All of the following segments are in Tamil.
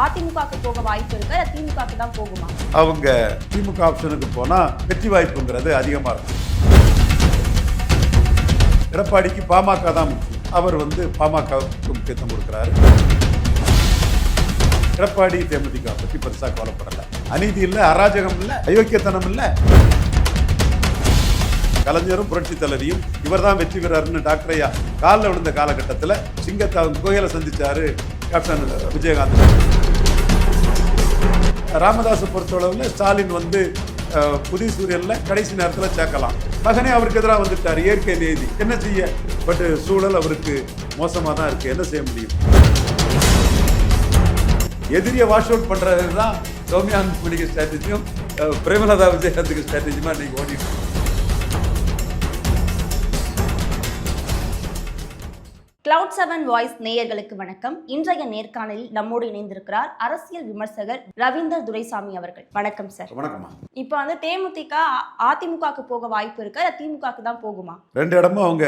அதிமுகவுக்கு போக வாய்ப்பு இருக்கு, திமுகவுக்கு தான் போகுமா? அவங்க திமுக ஆப்ஷனுக்கு போனா வெற்றி வாய்ப்புங்கிறது அதிகமா இருக்கும். எடப்பாடிக்கு பாமக தான் முக்கியம். அவர் பாமகவுக்கு முக்கியத்துவம் கொடுக்கிறாரு. எடப்பாடி தேமுதிக பற்றி பெருசா கவலைப்படல. அநீதி இல்லை, அராஜகம் இல்லை, அயோக்கியத்தனம் இல்லை. கலைஞரும் புரட்சி தலைவியும் இவர் தான் வெற்றி பெறாருன்னு டாக்டர் ஐயா காலில் விழுந்த காலகட்டத்தில் சிங்கத்தை கோயிலை சந்திச்சாரு கேப்டன் விஜயகாந்த். ராமதாஸை பொறுத்தளவில் ஸ்டாலின் புதிய சூரியன்ல கடைசி நேரத்தில் சேர்க்கலாம். மகனே அவருக்கு எதிராக வந்துட்டார். இயற்கை நீதி என்ன செய்ய? பட் சூழல் அவருக்கு மோசமாக தான் இருக்கு. என்ன செய்ய முடியும்? எதிரியை வாஷ் அவுட் பண்றது தான் சௌமியா அன்புமணிக்கு ஸ்ட்ராட்டஜியும் பிரேமலதா விஜயகாந்துக்கு ஸ்ட்ராட்டஜியுமா இன்னைக்கு ஓடிட்டு. Cloud7 வாய்ஸ் நேயர்களுக்கு வணக்கம். இன்றைய நேர்காணலில் நம்மோடு இணைந்திருக்கிறார் அரசியல் விமர்சகர் ரவீந்தர் துரைசாமி அவர்கள். வணக்கம் சார். வணக்கம்மா. இப்போ தேமுதிக அதிமுகவுக்கு போக வாய்ப்பு இருக்கு, திமுகவுக்கு தான் போகுமா? ரெண்டு இடமும் அவங்க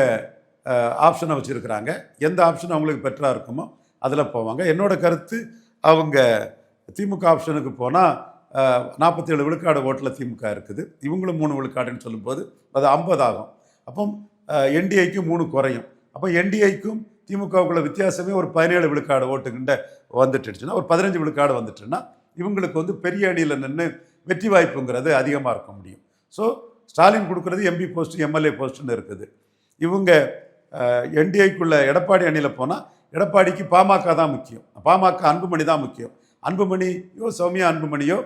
ஆப்ஷனை வச்சிருக்கிறாங்க. எந்த ஆப்ஷன் அவங்களுக்கு பெட்டரா இருக்குமோ அதில் போவாங்க. என்னோட கருத்து, அவங்க திமுக ஆப்ஷனுக்கு போனால் 47 விழுக்காடு ஓட்டில் திமுக இருக்குது. இவங்களும் 3 விழுக்காடுன்னு சொல்லும்போது அது 50 ஆகும். அப்போ என்டிஐக்கு 3 குறையும். அப்போ என்டிஐக்கும் திமுகவுக்குள்ள வித்தியாசமே ஒரு 17 விழுக்காடு ஓட்டுக்கிட்ட வந்துட்டுச்சுன்னா, ஒரு 15 விழுக்காடு வந்துட்டுன்னா இவங்களுக்கு பெரிய அணியில் நின்று வெற்றி வாய்ப்புங்கிறது அதிகமாக இருக்க முடியும். ஸோ ஸ்டாலின் கொடுக்குறது எம்பி போஸ்ட்டு, எம்எல்ஏ போஸ்ட்டுன்னு இருக்குது. இவங்க என்டிஐக்குள்ள எடப்பாடி அணியில் போனால் எடப்பாடிக்கு பாமக தான் முக்கியம். பாமக அன்புமணி தான் முக்கியம். அன்புமணியோ சௌமியா அன்புமணியோ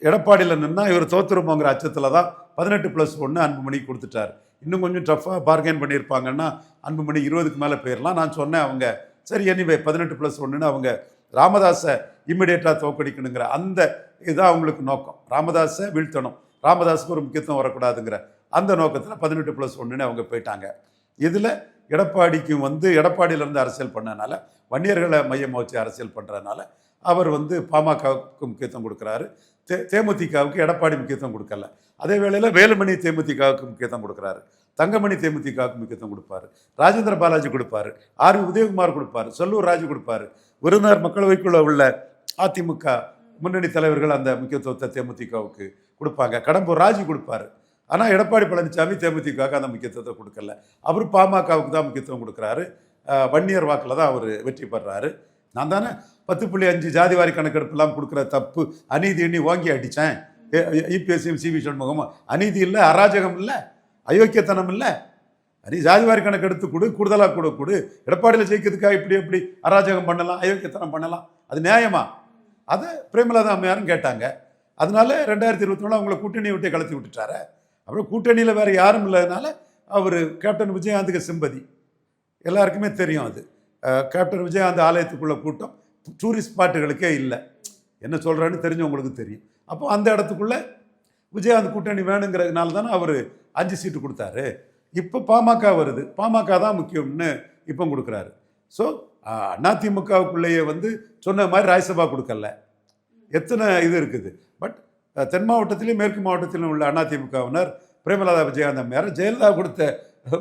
எடப்பாடியில் நின்னா இவர் தோத்துருப்போங்கிற அச்சத்தில் தான் 18+1 அன்புமணி கொடுத்துட்டார். இன்னும் கொஞ்சம் டஃப்பாக பார்கெயின் பண்ணியிருப்பாங்கன்னா அன்புமணி 20க்கு மேலே போயிடலாம். நான் சொன்னேன், அவங்க சரி எனிவே 18+1ன்னு அவங்க ராமதாஸை இம்மிடியேட்டாக தோக்கடிக்கணுங்கிற அந்த இதுதான் அவங்களுக்கு நோக்கம். ராமதாஸை வீழ்த்தணும், ராமதாஸுக்கு ஒரு முக்கியத்துவம் வரக்கூடாதுங்கிற அந்த நோக்கத்தில் 18+1ன்னு அவங்க போயிட்டாங்க. இதில் எடப்பாடிக்கும் எடப்பாடியிலேருந்து அரசியல் பண்ணனால, வன்னியர்களை மையமாக வச்சு அரசியல் பண்ணுறதுனால அவர் பாமகவுக்கு முக்கியத்துவம் கொடுக்குறாரு. தேமுதிகவுக்கு எடப்பாடி முக்கியத்துவம் கொடுக்கல. அதே வேளையில் வேலுமணி தேமுதிகவுக்கு முக்கியத்துவம் கொடுக்குறாரு. தங்கமணி தேமுதிகவுக்கு முக்கியத்துவம் கொடுப்பாரு. ராஜேந்திர பாலாஜி கொடுப்பாரு. ஆர்வி உதயகுமார் கொடுப்பாரு. செல்லூர் ராஜு கொடுப்பாரு. விருதுநகர் மக்களவைக்குள்ள உள்ள அதிமுக முன்னணி தலைவர்கள் அந்த முக்கியத்துவத்தை தேமுதிகவுக்கு கொடுப்பாங்க. கடம்பூர் ராஜு கொடுப்பாரு. ஆனால் எடப்பாடி பழனிசாமி தேமுதிகவுக்கு அந்த முக்கியத்துவத்தை கொடுக்கல. அவர் பாமகவுக்கு தான் முக்கியத்துவம் கொடுக்குறாரு. வன்னியர் வாக்கில் தான் அவர் வெற்றி பெறாரு. நான் தானே 10.5 ஜாதிவாரி கணக்கெடுப்புலாம் கொடுக்குற தப்பு, அநீதி எண்ணி வாங்கி அடித்தேன். இபிஎஸ்சியும் சிவி சண்முகமும் அநீதி இல்லை, அராஜகம் இல்லை, அயோக்கியத்தனம் இல்லை. ஜாதிவாரி கணக்கெடுத்து கூடுதலாக கொடு. எடப்பாடியில் ஜெயிக்கிறதுக்காக இப்படி எப்படி அராஜகம் பண்ணலாம், அயோக்கியத்தனம் பண்ணலாம்? அது நியாயமா? அதை பிரேமலதா அம்மையாரும் கேட்டாங்க. அதனால 2024 அவங்கள கூட்டணியை விட்டு கலத்தி விட்டுட்டாரு. அப்புறம் கூட்டணியில் வேறு யாரும் இல்லாதனால அவர் கேப்டன் விஜயகாந்துக்கு சிம்பதி எல்லாருக்குமே தெரியும். அது கேப்டன் விஜயகாந்த் ஆலயத்துக்குள்ள கூட்டம் டூரிஸ்ட் ஸ்பாட்டுகளுக்கே இல்லை. என்ன சொல்கிறேன்னு தெரிஞ்சவங்களுக்கு தெரியும். அப்போ அந்த இடத்துக்குள்ள விஜயகாந்த் கூட்டணி வேணுங்கிறதுனால தானே அவர் 5 சீட்டு கொடுத்தாரு. இப்போ பாமக வருது, பாமக தான் முக்கியம்னு இப்போ கொடுக்குறாரு. ஸோ அதிமுகவுக்குள்ளேயே சொன்ன மாதிரி ராஜ்யசபா கொடுக்கல. எத்தனை இது இருக்குது. பட் தென் மாவட்டத்திலையும் மேற்கு மாவட்டத்திலும் உள்ள அதிமுகவினர் பிரேமலதா விஜயகாந்த் அம்மையார் ஜெயலலிதா கொடுத்த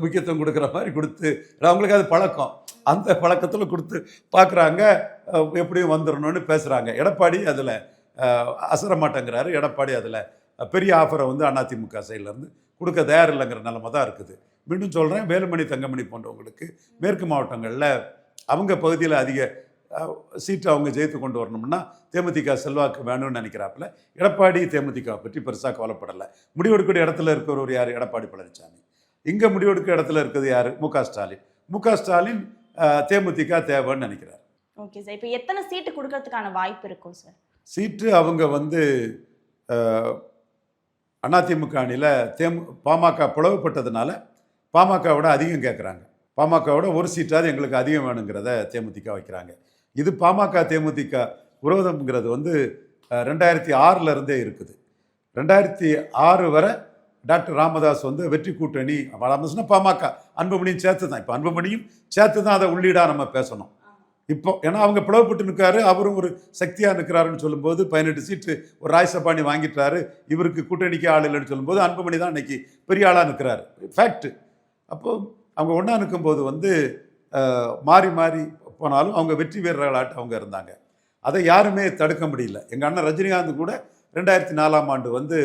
முக்கியத்துவம் கொடுக்குற மாதிரி கொடுத்து, அவங்களுக்கு அது பழக்கம். அந்த பழக்கத்தில் கொடுத்து பார்க்குறாங்க, எப்படியும் வந்துடணும்னு பேசுகிறாங்க. எடப்பாடி அதில் அசர மாட்டேங்கிறாரு. எடப்பாடி அதில் பெரிய ஆஃபரை அதிமுக சைட்லேருந்து கொடுக்க தயார் இல்லைங்கிற நிலைமை தான் இருக்குது. மீண்டும் சொல்கிறேன், வேலுமணி தங்கமணி போன்றவங்களுக்கு மேற்கு மாவட்டங்களில் அவங்க பகுதியில் அதிக சீட்டு அவங்க ஜெயித்து கொண்டு வரணும்னா தேமுதிக செல்வாக்கு வேணும்னு நினைக்கிறாப்புல. எடப்பாடி தேமுதிக பற்றி பெருசாக கவலைப்படலை. முடிவெடுக்கிற இடத்துல இருக்கிறவர் யார்? எடப்பாடி பழனிசாமி. இங்கே முடிவெடுக்கிற இடத்துல இருக்கிறது யார்? முக ஸ்டாலின். முக ஸ்டாலின் தேமுதிக தேவைன்னு நினைக்கிறார். Okay sir. இப்போ எத்தனை சீட்டு கொடுக்கறதுக்கான வாய்ப்பு இருக்கும் சார்? சீட்டு அவங்க அதிமுக அணியில் பாமக பிளவுபட்டதுனால பாமகவோட அதிகம் கேட்குறாங்க. பாமகவோட ஒரு சீட்டாவது எங்களுக்கு அதிகம் வேணுங்கிறத தேமுதிக வைக்கிறாங்க. இது பாமக தேமுதிக விரோதம்ங்கிறது 2006 இருந்தே இருக்குது. 2006 வரை டாக்டர் ராமதாஸ் வெற்றி கூட்டணி ராமதாஸ்னா பாமக அன்புமணியும் சேர்த்து தான். இப்போ அன்புமணியும் சேர்த்து தான் அதை உள்ளீடாக நம்ம பேசணும். இப்போ ஏன்னா அவங்க பிளவுபட்டு நிற்காரு, அவரும் ஒரு சக்தியாக நிற்கிறாருன்னு சொல்லும்போது 18 சீட்டு ஒரு ராஜ்யசபாணி வாங்கிட்டாரு. இவருக்கு கூட்டணிக்கு ஆள் இல்லைன்னு சொல்லும்போது அன்புமணி தான் இன்னைக்கு பெரிய ஆளாக நிற்கிறாரு. ஃபேக்ட். அப்போது அவங்க ஒன்றா நிற்கும்போது மாறி மாறி போனாலும் அவங்க வெற்றி வீரர்களாட்டு அவங்க இருந்தாங்க. அதை யாருமே தடுக்க முடியல. எங்கள் அண்ணன் ரஜினிகாந்த் கூட 2004ஆம் ஆண்டு வந்து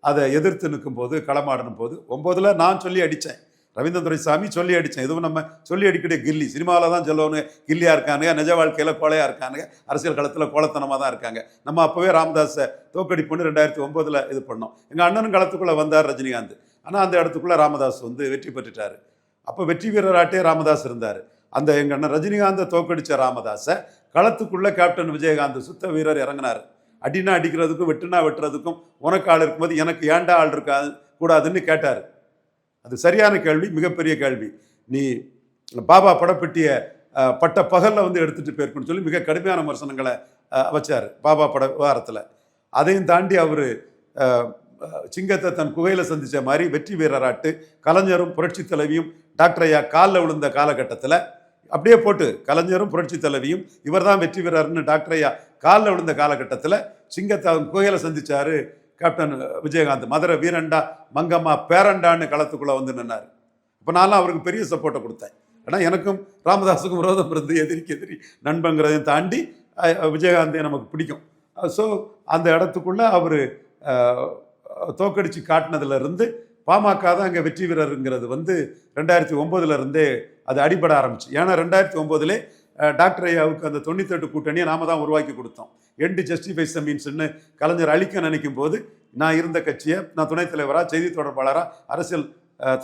அதை எதிர்த்து நிற்கும் போது களமாடணும் போது 9ல் நான் சொல்லி அடித்தேன், ரவீந்திர துரைசாமி சொல்லி அடித்தேன். இதுவும் நம்ம சொல்லி அடிக்கக்கூடிய கில்லி, சினிமாவில் தான் சொல்லணும் கில்லியாக இருக்கானுங்க, நிஜ வாழ்க்கையில் கோழையாக இருக்கானுங்க, அரசியல் களத்தில் கோலத்தனமாக தான் இருக்காங்க. நம்ம அப்போவே ராமதாஸை தோக்கடிப்புன்னு 2009ல் இது பண்ணோம். எங்கள் அண்ணனும் களத்துக்குள்ளே வந்தார் ரஜினிகாந்த். ஆனால் அந்த இடத்துக்குள்ளே ராமதாஸ் வந்து வெற்றி பெற்றுட்டார். அப்போ வெற்றி வீரராட்டே ராமதாஸ் இருந்தார். அந்த எங்கள் அண்ணன் ரஜினிகாந்தை தோக்கடித்த ராமதாஸை களத்துக்குள்ளே கேப்டன் விஜயகாந்த் சுத்த வீரர் இறங்கினார். அடினா அடிக்கிறதுக்கும் வெட்டுனா வெட்டுறதுக்கும் உனக்கு ஆள் இருக்கும்போது எனக்கு ஏண்டா ஆள் இருக்கா கூடாதுன்னு கேட்டார். அது சரியான கேள்வி, மிகப்பெரிய கேள்வி. நீ பாபா படப்பெட்டியை பட்ட பகலில் வந்து எடுத்துகிட்டு போயிருக்குன்னு சொல்லி மிக கடுமையான விமர்சனங்களை வச்சார் பாபா பட விவகாரத்தில். அதையும் தாண்டி அவர் சிங்கத்தை தன் குகையில் சந்தித்த மாதிரி வெற்றி வீரராட்டு கலைஞரும் புரட்சி தலைவியும் டாக்டர் ஐயா காலில் விழுந்த காலகட்டத்தில் அப்படியே போட்டு கலைஞரும் புரட்சி தலைவியும் இவர் தான் வெற்றி வீரர்னு டாக்டர் ஐயா காலில் விழுந்த காலகட்டத்தில் சிங்கத்தை அவன் குகையில் சந்திச்சார் கேப்டன் விஜயகாந்த். மதுரை வீரண்டா மங்கம்மா பேரண்டான்னு களத்துக்குள்ளே வந்து நின்னார். இப்போ நான்லாம் அவருக்கு பெரிய சப்போர்ட்டை கொடுத்தேன். ஏன்னா எனக்கும் ராமதாஸுக்கும் விரோதம் இருந்து எதிரிக்கு எதிரி நண்பங்கிறதையும் தாண்டி விஜயகாந்தே நமக்கு பிடிக்கும். ஸோ அந்த இடத்துக்குள்ளே அவர் தோக்கடிச்சு காட்டினதுலேருந்து பாமக தான் அங்கே வெற்றி வீரருங்கிறது வந்து 2009 இருந்தே அது அடிபட ஆரம்பிச்சு. ஏன்னா 2009 டாக்டர் ஐயாவுக்கு அந்த 98 கூட்டணியை நாம தான் உருவாக்கி கொடுத்தோம். எண்டு ஜஸ்டிஃபைஸ் த மீன்ஸ்ன்னு கலைஞர் அழிக்க நினைக்கும் போது நான் இருந்த கட்சியை, நான் துணைத் தலைவராக செய்தி தொடர்பாளராக அரசியல்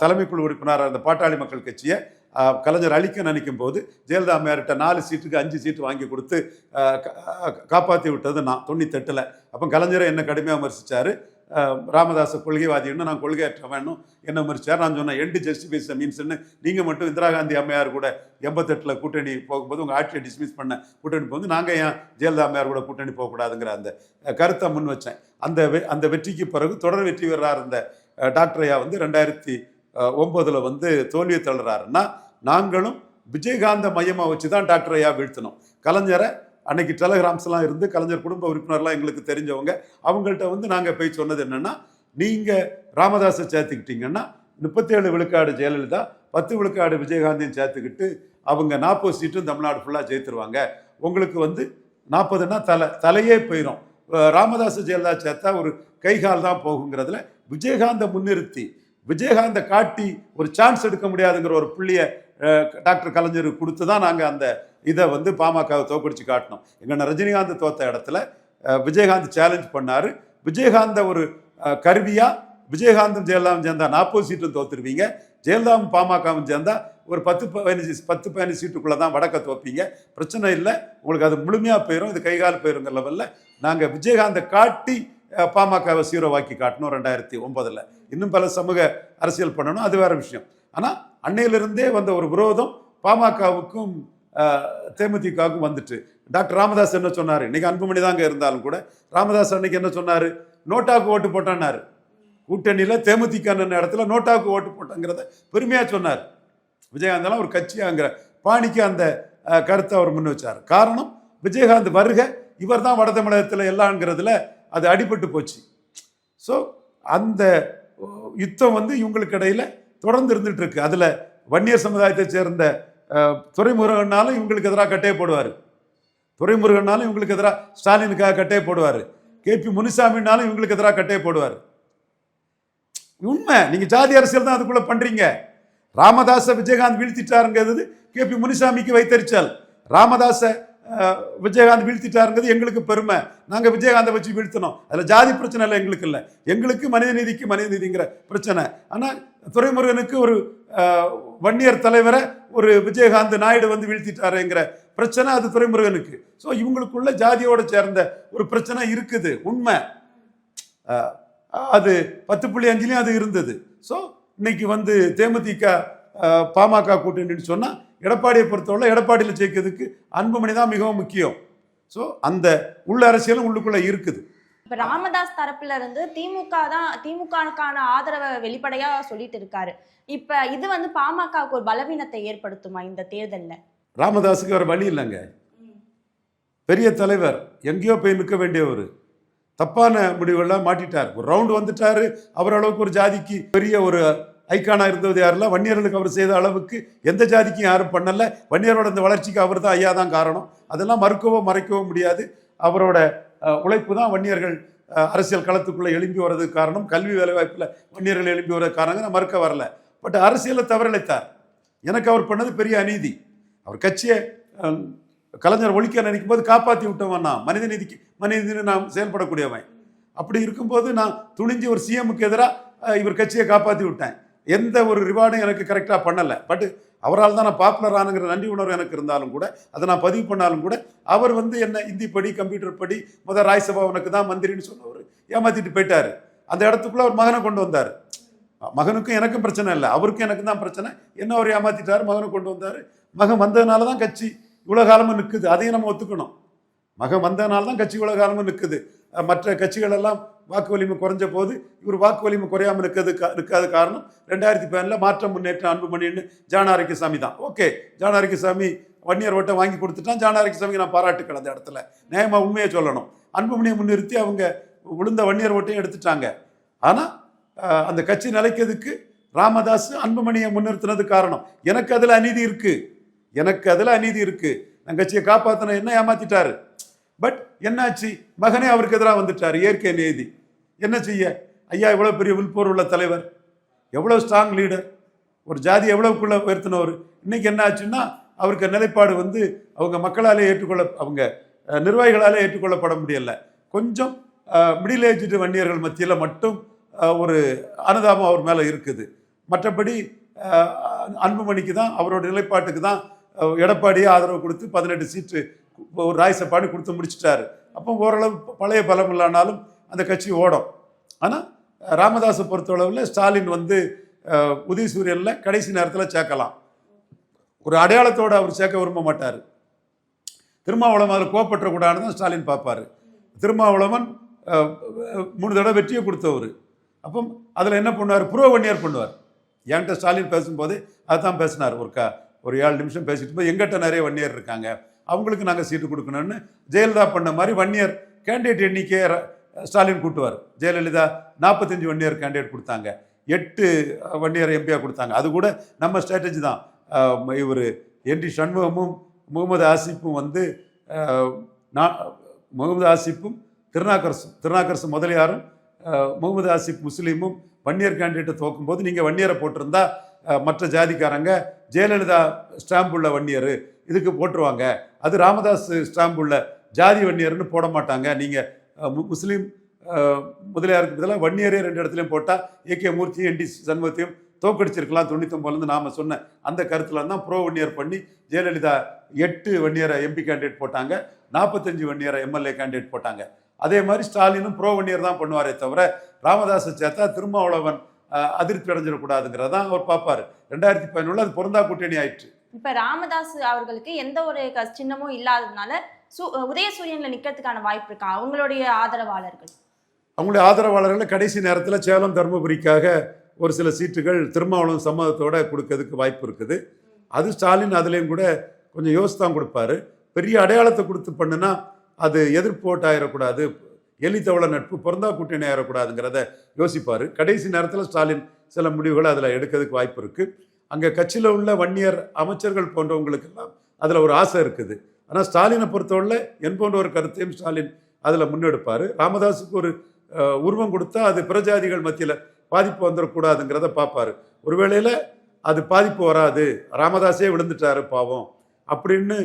தலைமைக்குழு உறுப்பினராக இருந்த பாட்டாளி மக்கள் கட்சியை கலைஞர் அழிக்க நினைக்கும் போது ஜெயலலிதா அம்மையார்கிட்ட 4 சீட்டுக்கு 5 சீட்டு வாங்கி கொடுத்து காப்பாற்றி விட்டது நான் 98. அப்போ கலைஞரை என்ன கடுமையாக விமர்சித்தார். ராமதாஸை கொள்கைவாதின்னு, நான் கொள்கையற்றவனும் என்ன விமர்சித்தார். நான் சொன்னேன் எண்டு ஜஸ்டிஃபைஸ் மீன்ஸ்ன்னு. நீங்கள் மட்டும் இந்திரா காந்தி அம்மையார் கூட 88 கூட்டணி போகும்போது உங்கள் ஆட்சியை டிஸ்மிஸ் பண்ண கூட்டணி போகும்போது நாங்கள் ஏன் ஜெயலலிதா அம்மையார் கூட கூட்டணி போகக்கூடாதுங்கிற அந்த கருத்தை முன் வச்சேன். அந்த வெற்றிக்கு பிறகு தொடர் வெற்றி வீரராக இருந்த டாக்டர் ஐயா வந்து 2009 வந்து தோல்வியை தள்ளுறாருன்னா நாங்களும் விஜயகாந்த மையமாக வச்சு தான் டாக்டர் ஐயா வீழ்த்தினோம். கலைஞரை அன்னைக்கு டெலகிராம்ஸ்லாம் இருந்து கலைஞர் குடும்ப உறுப்பினர்லாம் எங்களுக்கு தெரிஞ்சவங்க, அவங்கள்ட்ட வந்து நாங்கள் போய் சொன்னது என்னென்னா, நீங்கள் ராமதாஸை சேர்த்துக்கிட்டீங்கன்னா 37 விழுக்காடு ஜெயலலிதா, 10 விழுக்காடு விஜயகாந்தையும் சேர்த்துக்கிட்டு அவங்க 40 சீட்டும் தமிழ்நாடு ஃபுல்லாக ஜெயித்துருவாங்க. உங்களுக்கு வந்து 40ன்னா தலையே போயிடும். ராமதாஸ் ஜெயலலிதா சேர்த்தா ஒரு கைகால் தான் போகுங்கிறதுல விஜயகாந்தை முன்னிறுத்தி விஜயகாந்தை காட்டி ஒரு சான்ஸ் எடுக்க முடியாதுங்கிற ஒரு புள்ளியை டாக்டர் கலைஞருக்கு கொடுத்து தான் நாங்கள் அந்த இதை வந்து பாமகவை தோக்கடிச்சு காட்டினோம். எங்கள் ரஜினிகாந்த் தோத்த இடத்துல விஜயகாந்த் சேலஞ்ச் பண்ணார். விஜயகாந்தை ஒரு கருவியாக விஜயகாந்தும் ஜெயலலிதாவும் சேர்ந்தா 40 சீட்டும் தோத்துருவீங்க, ஜெயலலிதாவும் பாமகவும் சேர்ந்தா ஒரு 10-15 சீட்டுக்குள்ளே தான் வடக்க தோப்பீங்க, பிரச்சனை இல்லை, உங்களுக்கு அது முழுமையாக போயிடும், இது கைகால் போயிருங்கிற லெவலில் நாங்கள் விஜயகாந்தை காட்டி பாமகவை சீரோவாக்கி காட்டணும் 2009. இன்னும் பல சமூக அரசியல் பண்ணணும், அது வேற விஷயம். ஆனால் அன்னையிலிருந்தே வந்த ஒரு விரோதம் பாமகவுக்கும் தேமுதிகவுக்கும் வந்துட்டு. டாக்டர் ராமதாஸ் என்ன சொன்னார், இன்னைக்கு அன்புமணி தாங்க இருந்தாலும் கூட ராமதாஸ் அன்னைக்கு என்ன சொன்னார், நோட்டாவுக்கு ஓட்டு போட்டான்னாரு. கூட்டணியில் தேமுதிக இடத்துல நோட்டாவுக்கு ஓட்டு போட்டாங்கிறத பெருமையாக சொன்னார். விஜயகாந்தெல்லாம் ஒரு கட்சியாங்கிற பாணிக்கு அந்த கருத்தை அவர் முன் வச்சார். காரணம் விஜயகாந்த் வருக, இவர் தான் வட தமிழகத்தில் எல்லாங்கிறதுல அது அடிபட்டு போச்சு. ஸோ அந்த யுத்தம் வந்து இவங்களுக்கு இடையில தொடர்ந்து இருந்துட்டு இருக்கு. அதில் வன்னியர் சமுதாயத்தை சேர்ந்த துரைமுருகனாலும் இவங்களுக்கு எதிராக கட்டையை போடுவார், துரைமுருகனாலும் இவங்களுக்கு எதிராக ஸ்டாலினுக்காக கட்டையை போடுவார், KP முனுசாமினாலும் இவங்களுக்கு எதிராக கட்டையை போடுவார். உண்மை, நீங்க ஜாதி அரசியல் தான் அதுக்குள்ள பண்றீங்க. ராமதாஸை விஜயகாந்த் வீழ்த்திட்டாருங்கிறது KP முனுசாமிக்கு வைத்தறிச்சல், ராமதாஸை விஜயகாந்த் வீழ்த்திட்டாருங்கிறது எங்களுக்கு பெருமை, நாங்கள் விஜயகாந்தை வச்சு வீழ்த்தினோம், அதில் ஜாதி பிரச்சனை இல்லை எங்களுக்கு, இல்லை எங்களுக்கு மனித நீதிங்கிற பிரச்சனை. ஆனால் துரைமுருகனுக்கு ஒரு வன்னியர் தலைவரை ஒரு விஜயகாந்த் நாயுடு வந்து வீழ்த்திட்டாருங்கிற பிரச்சனை, அது துரைமுருகனுக்கு. ஸோ இவங்களுக்குள்ள ஜாதியோட சேர்ந்த ஒரு பிரச்சனை இருக்குது, உண்மை. அது 10.5 அது இருந்தது. ஸோ இன்னைக்கு வந்து தேமுதிக பாமக கூட்டணின்னு சொன்னால் எடப்பாடியை பொறுத்தவரை எடப்பாடியில் ஜெயிக்கிறதுக்கு அன்புமணி தான் மிகவும் முக்கியம். ஸோ அந்த உள்ள அரசியலும் உள்ளுக்குள்ள இருக்குது. இப்ப ராமதாஸ் தரப்புல இருந்து திமுகவுக்கான ஆதரவை வெளிப்படையா சொல்லிட்டு இருக்காரு. இப்ப இது வந்து பாமகவுக்கு ஒரு பலவீனத்தை ஏற்படுத்துமா இந்த தேர்தலில்? ராமதாஸுக்கு வேற வழி இல்லைங்க, பெரிய தலைவர், எங்கேயோ போய் நிற்க வேண்டியவர், தப்பான முடிவெல்லாம் மாட்டிட்டார், ஒரு ரவுண்டு வந்துட்டாரு. அவர் அளவுக்கு ஒரு ஜாதிக்கு பெரிய ஒரு ஐக்கானா இருந்தது யாரெல்லாம், வன்னியர்களுக்கு அவர் செய்த அளவுக்கு எந்த ஜாதிக்கும் யாரும் பண்ணல. வன்னியரோட இந்த வளர்ச்சிக்கு அவர் தான் ஐயா தான் காரணம். அதெல்லாம் மறுக்கவோ மறைக்கவோ முடியாது. அவரோட உழைப்பு தான் வன்னியர்கள் அரசியல் களத்துக்குள்ளே எழும்பி வர்றதுக்கு காரணம். கல்வி வேலைவாய்ப்பில் வன்னியர்கள் எழும்பி வர்றதுக்கு காரணங்க நான் மறுக்க வரல. பட் அரசியலை தவறளித்தார். எனக்கு அவர் பண்ணது பெரிய அநீதி. அவர் கட்சியை கலைஞர் ஒழிக்க நினைக்கும் போது காப்பாற்றி விட்டவன் நான். மனித நான் செயல்படக்கூடியவன். அப்படி இருக்கும்போது நான் துணிஞ்சு ஒரு சிஎம்முக்கு எதிராக இவர் கட்சியை காப்பாற்றி விட்டேன். எந்த ஒரு ரிவார்டும் எனக்கு கரெக்டாக பண்ணலை. பட் அவரால் தான் நான் பாப்புலர் ஆனுங்கிற நன்றி உணர்வு எனக்கு இருந்தாலும் கூட, அதை நான் பதிவு பண்ணாலும் கூட, அவர் என்ன ஹிந்தி படி கம்ப்யூட்டர் படி ராஜ்யசபாவனுக்கு தான் மந்திரின்னு சொன்னவர் ஏமாத்திட்டு போயிட்டார். அந்த இடத்துக்குள்ள அவர் மகனை கொண்டு வந்தார். மகனுக்கும் எனக்கும் பிரச்சனை இல்லை, அவருக்கும் எனக்கு தான் பிரச்சனை. என்ன அவர் ஏமாத்திட்டார், மகனை கொண்டு வந்தார். மகன் வந்ததுனால தான் கட்சி இவ்வளோ காலமும் நிற்குது. அதையும் நம்ம ஒத்துக்கணும். மகன் வந்ததுனால தான் கட்சி இவ்வளோ காலமும் நிற்குது. மற்ற கட்சிகள் எல்லாம் வாக்கு வலிமை குறைஞ்ச போது இவர் வாக்கு வலிமை குறையாமல் இருக்காத காரணம் 2010 மாற்றம் முன்னேற்றம் அன்புமணின்னு ஜானாரிக்கசாமி தான். ஓகே, ஜானாரிக்கசாமி வன்னியர் ஓட்டை வாங்கி கொடுத்துட்டான். ஜானாரிக்கசாமிக்கு நான் பாராட்டுக்கள். அந்த இடத்துல நியாயமா உண்மையை சொல்லணும். அன்புமணியை முன்னிறுத்தி அவங்க விழுந்த வன்னியர் ஓட்டையும் எடுத்துட்டாங்க. ஆனால் அந்த கட்சி நிலைக்கிறதுக்கு ராமதாஸ் அன்புமணியை முன்னிறுத்தினது காரணம். எனக்கு அதில் அநீதி இருக்கு. நான் கட்சியை காப்பாற்றின என்ன ஏமாத்திட்டாரு. பட் என்னாச்சு, மகனே அவருக்கு எதிராக வந்துட்டார். இயற்கை நீதி என்ன செய்ய? ஐயா எவ்வளோ பெரிய வில்போர் உள்ள தலைவர், எவ்வளோ ஸ்ட்ராங் லீடர், ஒரு ஜாதி எவ்வளவுக்குள்ள உயர்த்தினவர். இன்னைக்கு என்ன ஆச்சுன்னா அவருக்கு நிலைப்பாடு அவங்க மக்களாலே அவங்க நிர்வாகிகளாலே ஏற்றுக்கொள்ளப்பட முடியல. கொஞ்சம் மிடில் ஏஜ்டு வன்னியர்கள் மத்தியில் மட்டும் ஒரு அனுதாபம் அவர் மேலே இருக்குது. மற்றபடி அன்புமணிக்கு தான், அவரோட நிலைப்பாட்டுக்கு தான் எடப்பாடியே ஆதரவு கொடுத்து 18 சீட்டு ஒரு ராஜ்யசபான்னு கொடுத்து முடிச்சிட்டாரு. அப்போ ஓரளவு பழைய பலம் இல்லைனாலும் அந்த கட்சி ஓடும். ஆனால் ராமதாஸை பொறுத்தளவில் ஸ்டாலின் உதயசூரியனில் கடைசி நேரத்தில் சேர்க்கலாம். ஒரு அடையாளத்தோடு அவர் சேர்க்க விரும்ப மாட்டார். திருமாவளவன் அதில் கோப்பற்றக்கூடாதுன்னு தான் ஸ்டாலின் பார்ப்பார். திருமாவளவன் 3 தடவை வெற்றியை கொடுத்தவர். அப்போ அதில் என்ன பண்ணுவார், புரோ வன்னியர் பண்ணுவார். என்கிட்ட ஸ்டாலின் பேசும்போது அதுதான் பேசினார். ஒரு 7 நிமிஷம் பேசிட்டு போய் எங்கிட்ட நிறைய வன்னியர் இருக்காங்க, அவங்களுக்கு நாங்கள் சீட்டு கொடுக்கணும்னு ஜெயலலிதா பண்ண மாதிரி வன்னியர் கேண்டிடேட் எண்ணிக்கையை ஸ்டாலின் கூட்டுவார். ஜெயலலிதா 45 வன்னியர் கேண்டிடேட் கொடுத்தாங்க, 8 வன்னியர் எம்பியாக கொடுத்தாங்க. அது கூட நம்ம ஸ்ட்ராட்டஜி தான். இவர் என்டி சண்முகமும் முகமது ஆசிப்பும் முகமது ஆசிப்பும் திருநாக்கரசு முதலியாரும் முகமது ஆசிப் முஸ்லீமும் வன்னியர் கேண்டிடேட்டை தோக்கும்போது நீங்கள் வன்னியரை போட்டிருந்தா மற்ற ஜாதிக்காரங்க ஜெயலலிதா ஸ்டாம்ப் உள்ள வன்னியர் இதுக்கு போட்டுருவாங்க, அது ராமதாஸ் ஸ்டாம்ப் உள்ள ஜாதி வன்னியர்னு போட மாட்டாங்க. நீங்கள் முஸ்லீம் முதலியாருக்கு பதிலாக வன்னியரே 2 இடத்துலையும் போட்டால் ஏகே மூர்த்தியும் என்டி சண்முகத்தையும் தோக்கடிச்சிருக்கலாம் 99 நாம சொன்ன அந்த கருத்தில் தான் ப்ரோ வன்னியர் பண்ணி ஜெயலலிதா 8 வன்னியரை எம்பி கேண்டிடேட் போட்டாங்க, 45 வன்னியரை எம்எல்ஏ கேண்டிடேட் போட்டாங்க. அதே மாதிரி ஸ்டாலினும் ப்ரோ வன்னியர் தான் பண்ணுவாரே தவிர ராமதாஸை சேர்த்தா திருமாவளவன் அதிருப்தி அடைஞ்சிடக்கூடாதுங்கிறதான் அவர் பார்ப்பாரு. 2011 அது பொருந்தா கூட்டணி ஆயிடுச்சு. இப்ப ராமதாஸ் அவர்களுக்கு எந்த ஒரு சின்னமும் இல்லாததுனால உதயசூரியன்ல நிக்கிறதுக்கான வாய்ப்பு இருக்கா? அவங்களுடைய ஆதரவாளர்களை கடைசி நேரத்தில் சேலம் தருமபுரிக்காக ஒரு சில சீட்டுகள் திருமாவளவன் சம்மதத்தோட கொடுக்கறதுக்கு வாய்ப்பு இருக்குது. அது ஸ்டாலின் அதுலேயும் கூட கொஞ்சம் யோசித்தான் கொடுப்பாரு. பெரிய அடையாளத்தை கொடுத்து பண்ணுனா அது எதிர்ப்பு ஓட்டு ஆயிடக்கூடாது, எலித்தவள நட்பு பொருந்தா கூட்டணி ஆயிடக்கூடாதுங்கிறத யோசிப்பார். கடைசி நேரத்தில் ஸ்டாலின் சில முடிவுகளை அதில் எடுக்கிறதுக்கு வாய்ப்பு இருக்குது. அங்கே கட்சியில் உள்ள வன்னியர் அமைச்சர்கள் போன்றவங்களுக்கெல்லாம் அதில் ஒரு ஆசை இருக்குது. ஆனால் ஸ்டாலினை பொறுத்தவரை என் போன்ற ஒரு கருத்தையும் ஸ்டாலின் அதில் முன்னெடுப்பார். ராமதாஸுக்கு ஒரு உருவம் கொடுத்தா அது பிரஜாதிகள் மத்தியில் பாதிப்பு வந்துடக்கூடாதுங்கிறத பார்ப்பார். ஒரு வேளையில் அது பாதிப்பு வராது, ராமதாஸே விழுந்துட்டாரு பாவம் அப்படின்னு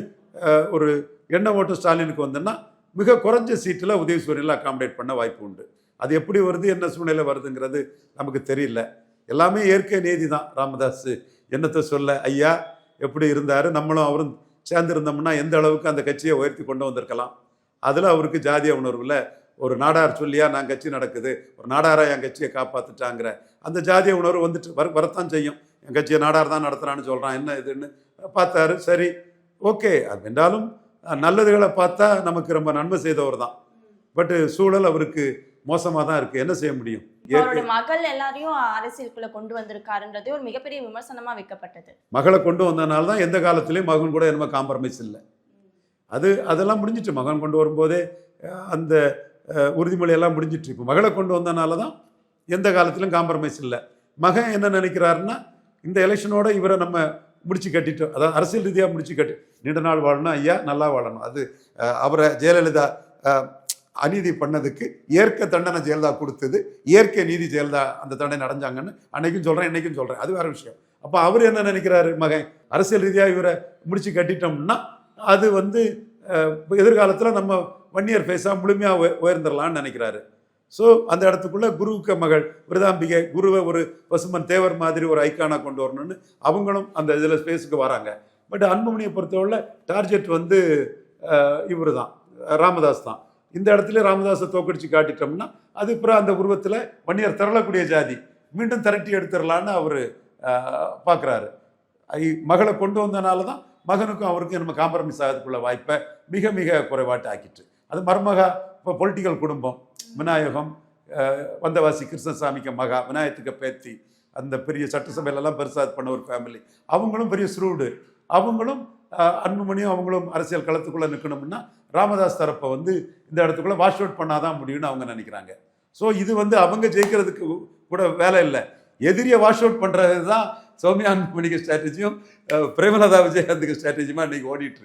ஒரு எண்ண ஓட்டு ஸ்டாலினுக்கு வந்தோன்னா மிக குறைஞ்ச சீட்டில் உதயசூரியனில் அகாமடேட் பண்ண வாய்ப்பு உண்டு. அது எப்படி வருது, என்ன சூழ்நிலை வருதுங்கிறது நமக்கு தெரியல. எல்லாமே இயற்கை நீதி தான். ராமதாஸ் என்னத்தை சொல்ல, ஐயா எப்படி இருந்தார், நம்மளும் அவரும் சேர்ந்துருந்தோம்னா எந்த அளவுக்கு அந்த கட்சியை உயர்த்தி கொண்டு வந்திருக்கலாம். அதில் அவருக்கு ஜாதிய உணர்வில் ஒரு நாடார் சொல்லியா நான் கட்சி நடக்குது, ஒரு நாடாராக என் கட்சியை காப்பாற்றிட்டாங்கிற அந்த ஜாதிய உணர்வு வரத்தான் செய்யும். என் கட்சியை நாடார் தான் நடத்துகிறான்னு சொல்கிறான், என்ன இதுன்னு பார்த்தாரு. சரி, ஓகே, அது என்றாலும் நல்லதுகளை பார்த்தா நமக்கு ரொம்ப நன்மை செய்தவர் தான். பட் சூழல் அவருக்கு மோசமாக தான் இருக்குது, என்ன செய்ய முடியும். மகள் எல்லாரையும் அரசியலுக்குள்ள கொண்டு வந்திருக்காருன்றது ஒரு மிகப்பெரிய விமர்சனமா வைக்கப்பட்டது. மகளை கொண்டு வந்ததுனால தான் எந்த காலத்திலையும் மகன் கூட என்ன காம்ப்ரமைஸ் இல்லை. அதெல்லாம் முடிஞ்சிட்டு, மகன் கொண்டு வரும்போதே அந்த உறுதிமொழியெல்லாம் முடிஞ்சிட்டு. இப்போ மகளை கொண்டு வந்ததுனால தான் எந்த காலத்திலும் காம்ப்ரமைஸ் இல்லை. மகன் என்ன நினைக்கிறாருன்னா இந்த எலெக்ஷனோட இவரை நம்ம முடிச்சு கட்டிட்டோம், அதாவது அரசியல் ரீதியாக முடிச்சு கட்டி நீண்ட நாள் வாழணும் ஐயா, நல்லா வாழணும். அது அவரை ஜெயலலிதா அநீதி பண்ணதுக்கு ஏற்க தண்டனை ஜெயலலிதா கொடுத்தது, இயற்கை நீதி ஜெயலலிதா அந்த தண்டனை அடைஞ்சாங்கன்னு அன்னைக்கும் சொல்கிறேன், இன்னைக்கும் சொல்கிறேன். அது வேற விஷயம். அப்போ அவர் என்ன நினைக்கிறாரு, மகன் அரசியல் ரீதியாக இவரை முடிச்சு கட்டிட்டோம்னா அது வந்து எதிர்காலத்தில் நம்ம வன்னியர் ஃபேஸாக முழுமையாக உயர்ந்துடலான்னு நினைக்கிறாரு. ஸோ அந்த இடத்துக்குள்ள குருவுக்கு மகள் விருதாம்பிகை குருவை ஒரு பசுமன் தேவர் மாதிரி ஒரு ஐக்கானாக கொண்டு வரணும்னு அவங்களும் அந்த இதில் ஸ்பேஸுக்கு வராங்க. பட் அன்புமணியை பொறுத்தவரை டார்கெட் வந்து இவர் தான், ராமதாஸ் தான். இந்த இடத்துல ராமதாஸை தோக்கடிச்சு காட்டிட்டோம்னா அது அப்புறம் அந்த உருவத்தில் வன்னியர் திரளக்கூடிய ஜாதி மீண்டும் திரட்டி எடுத்துடலான்னு அவர் பார்க்குறாரு. மகளை கொண்டு வந்தனால தான் மகனுக்கும் அவருக்கும் நம்ம காம்ப்ரமைஸ் ஆகிறதுக்குள்ள வாய்ப்பை மிக மிக குறைவாட்டு ஆக்கிட்டு. அது மருமகா இப்போ பொலிட்டிக்கல் குடும்பம், விநாயகம் வந்தவாசி கிருஷ்ணசாமிக்கு மகா, விநாயகத்துக்கு பேத்தி, அந்த பெரிய சட்டசபையிலலாம் பெருசாக பண்ண ஒரு ஃபேமிலி, அவங்களும் பெரிய ஸ்ரூடு. அவங்களும் அன்புமணியும் அவங்களும் அரசியல் களத்துக்குள்ளே நிற்கணும்னா ராமதாஸ் தரப்பை வந்து இந்த இடத்துக்குள்ளே வாஷ் அவுட் பண்ணாதான் முடியும்னு அவங்க நினைக்கிறாங்க. ஸோ இது வந்து அவங்க ஜெயிக்கிறதுக்கு கூட வேலை இல்லை, எதிரியை வாஷ் அவுட் பண்ணுறது தான் சௌமியா அன்புமணிக்கு ஸ்ட்ராட்டஜியும் பிரேமலதா விஜயகாந்துக்கு ஸ்ட்ராட்டஜியுமா இன்னைக்கு ஓடிட்டு இருக்கு.